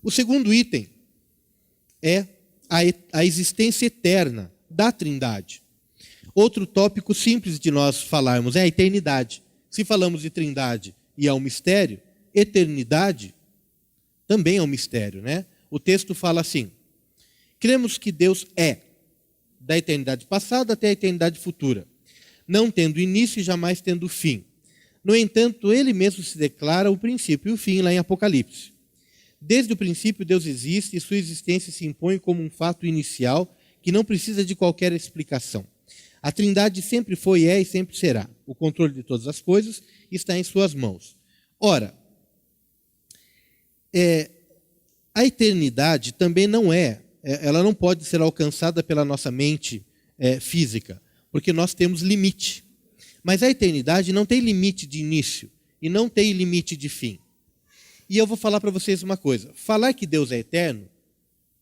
O segundo item é a existência eterna da Trindade. Outro tópico simples de nós falarmos é a eternidade. Se falamos de Trindade e é um mistério, eternidade também é um mistério, né? O texto fala assim: cremos que Deus é, da eternidade passada até a eternidade futura, não tendo início e jamais tendo fim. No entanto, ele mesmo se declara o princípio e o fim lá em Apocalipse. Desde o princípio Deus existe e sua existência se impõe como um fato inicial que não precisa de qualquer explicação. A Trindade sempre foi, é e sempre será. O controle de todas as coisas está em suas mãos. Ora, a eternidade também ela não pode ser alcançada pela nossa mente física, porque nós temos limite. Mas a eternidade não tem limite de início e não tem limite de fim. E eu vou falar para vocês uma coisa: falar que Deus é eterno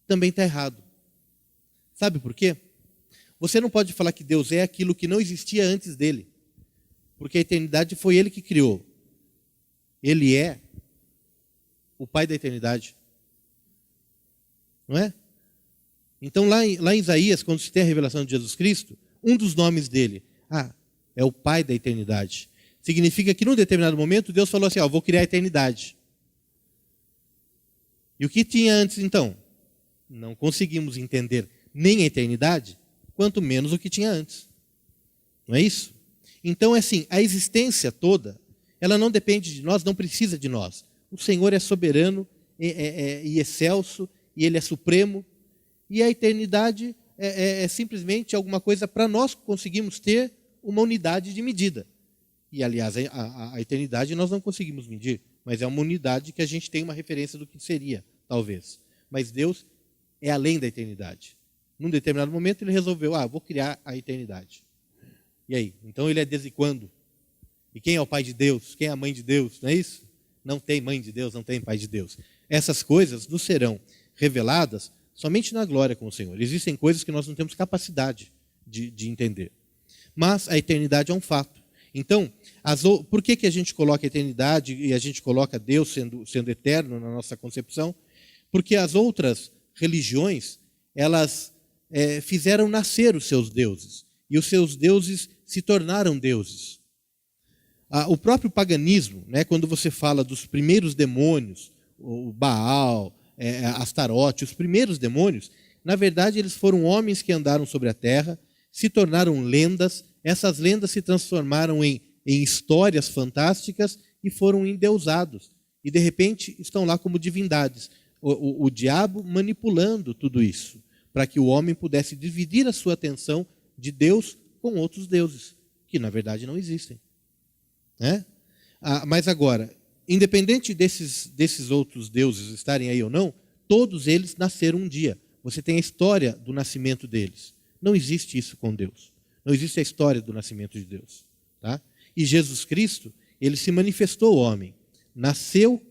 também está errado. Sabe por quê? Você não pode falar que Deus é aquilo que não existia antes dele, porque a eternidade foi ele que criou. Ele é o Pai da eternidade. Não é? Então, lá em Isaías, quando se tem a revelação de Jesus Cristo, um dos nomes dele, é o Pai da eternidade. Significa que, num determinado momento, Deus falou assim: vou criar a eternidade. E o que tinha antes, então? Não conseguimos entender nem a eternidade, quanto menos o que tinha antes. Não é isso? Então, é assim, a existência toda, ela não depende de nós, não precisa de nós. O Senhor é soberano e excelso, e Ele é supremo, e a eternidade é simplesmente alguma coisa para nós conseguirmos ter uma unidade de medida. E, aliás, a eternidade nós não conseguimos medir, mas é uma unidade que a gente tem uma referência do que seria, talvez. Mas Deus é além da eternidade. Num determinado momento ele resolveu, vou criar a eternidade. E aí? Então ele é desde quando? E quem é o Pai de Deus? Quem é a Mãe de Deus? Não é isso? Não tem Mãe de Deus, não tem Pai de Deus. Essas coisas nos serão reveladas somente na glória com o Senhor. Existem coisas que nós não temos capacidade de entender. Mas a eternidade é um fato. Então, por que a gente coloca a eternidade e a gente coloca Deus sendo eterno na nossa concepção? Porque as outras religiões, elas fizeram nascer os seus deuses. E os seus deuses se tornaram deuses. O próprio paganismo, né, quando você fala dos primeiros demônios, o Baal, Astarote, os primeiros demônios, na verdade eles foram homens que andaram sobre a terra, se tornaram lendas, essas lendas se transformaram em histórias fantásticas e foram endeusados. E de repente estão lá como divindades. O diabo manipulando tudo isso, para que o homem pudesse dividir a sua atenção de Deus com outros deuses, que na verdade não existem. Né? Mas agora, independente desses outros deuses estarem aí ou não, todos eles nasceram um dia. Você tem a história do nascimento deles. Não existe isso com Deus. Não existe a história do nascimento de Deus. Tá? E Jesus Cristo, ele se manifestou homem. Nasceu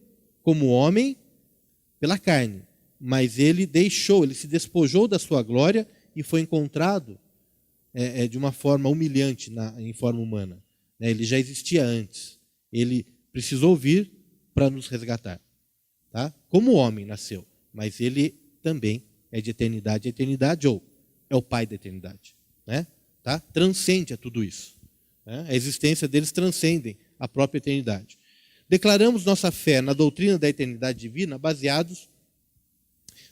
como homem pela carne, mas ele se despojou da sua glória e foi encontrado de uma forma humilhante em forma humana. Ele já existia antes. Ele precisou vir para nos resgatar. Tá? Como homem nasceu, mas ele também é de eternidade a eternidade, ou é o Pai da eternidade. Né? Tá? Transcende a tudo isso. Né? A existência deles transcende a própria eternidade. Declaramos nossa fé na doutrina da eternidade divina baseados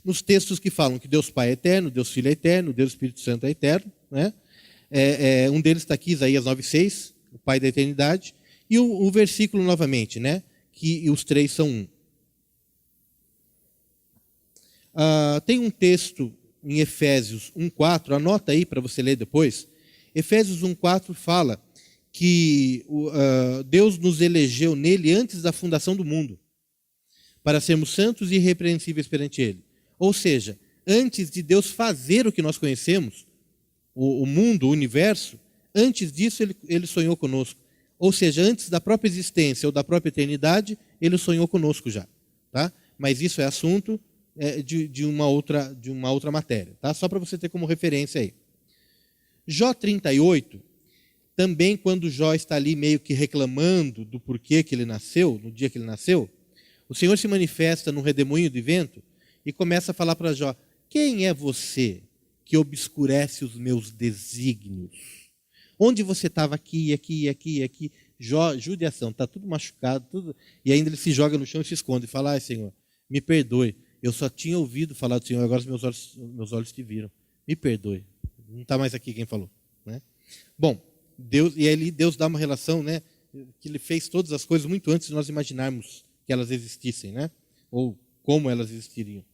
nos textos que falam que Deus Pai é eterno, Deus Filho é eterno, Deus Espírito Santo é eterno. Né? Um deles está aqui, Isaías 9,6, o Pai da eternidade. E o versículo novamente, né? Que os três são um. Tem um texto em Efésios 1,4, anota aí para você ler depois. Efésios 1,4 fala que Deus nos elegeu nele antes da fundação do mundo, para sermos santos e irrepreensíveis perante ele. Ou seja, antes de Deus fazer o que nós conhecemos, o mundo, o universo, antes disso ele sonhou conosco. Ou seja, antes da própria existência ou da própria eternidade, ele sonhou conosco já. Tá? Mas isso é assunto de uma outra matéria. Tá? Só para você ter como referência aí. Jó 38, também quando Jó está ali meio que reclamando do porquê que ele nasceu, no dia que ele nasceu, o Senhor se manifesta num redemoinho de vento e começa a falar para Jó: quem é você que obscurece os meus desígnios? Onde você estava aqui, aqui, aqui, aqui? Jó, judiação, está tudo machucado, tudo. E ainda ele se joga no chão e se esconde e fala: ai, Senhor, me perdoe, eu só tinha ouvido falar do Senhor, agora os meus olhos te viram. Me perdoe. Não está mais aqui quem falou, né? Bom, Deus, e aí Deus dá uma relação, né, que ele fez todas as coisas muito antes de nós imaginarmos que elas existissem, né? Ou como elas existiriam.